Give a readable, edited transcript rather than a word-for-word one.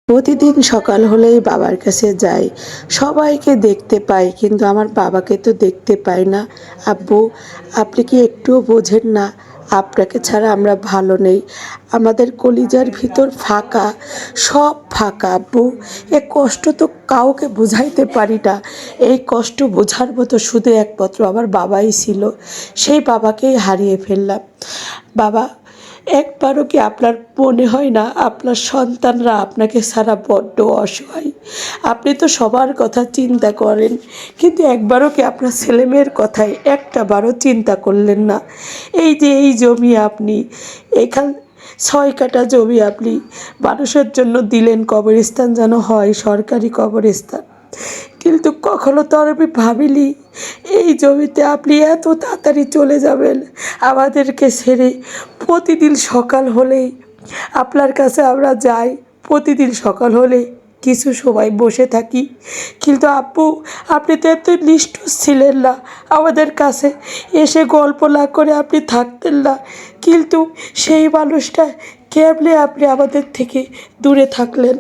প্রতিদিন সকাল হলেই বাবার কাছে যাই, সবাইকে দেখতে পাই কিন্তু আমার বাবাকে তো দেখতে পাই না। আব্বু, আপনি কি একটুও বোঝেন না আপনাকে ছাড়া আমরা ভালো নেই? আমাদের কলিজার ভিতর ফাঁকা, সব ফাঁকা আব্বু। এ কষ্ট তো কাউকে বুঝাইতে পারি না। এই কষ্ট বোঝার মতো শুধু একমাত্র আমার বাবাই ছিল। সেই বাবাকেই হারিয়ে ফেললাম। বাবা, একবারও কি আপনার মনে হয় না আপনার সন্তানরা আপনাকে ছাড়া বড্ড অসহায়? আপনি তো সবার কথা চিন্তা করেন, কিন্তু একবারও কি আপনার ছেলেমেয়ের কথাই একটা বারও চিন্তা করলেন না? এই যে এই জমি আপনি এখান 6 কাঠা জমি আপনি মানুষের জন্য দিলেন, কবরস্থান যেন হয়, সরকারি কবরস্থান। কিন্তু কখনো তো আর আমি ভাবিনি এই জমিতে আপনি এত তাড়াতাড়ি চলে যাবেন আমাদেরকে ছেড়ে। প্রতিদিন সকাল হলেই আপনার কাছে আমরা যাই, প্রতিদিন সকাল হলে কিছু সময় বসে থাকি। কিন্তু আব্বু, আপনি তো এত নিষ্ঠুর ছিলেন না, আমাদের কাছে এসে গল্প না করে আপনি থাকতেন না। কিন্তু সেই মানুষটা কেমনে আপনি আমাদের থেকে দূরে থাকলেন?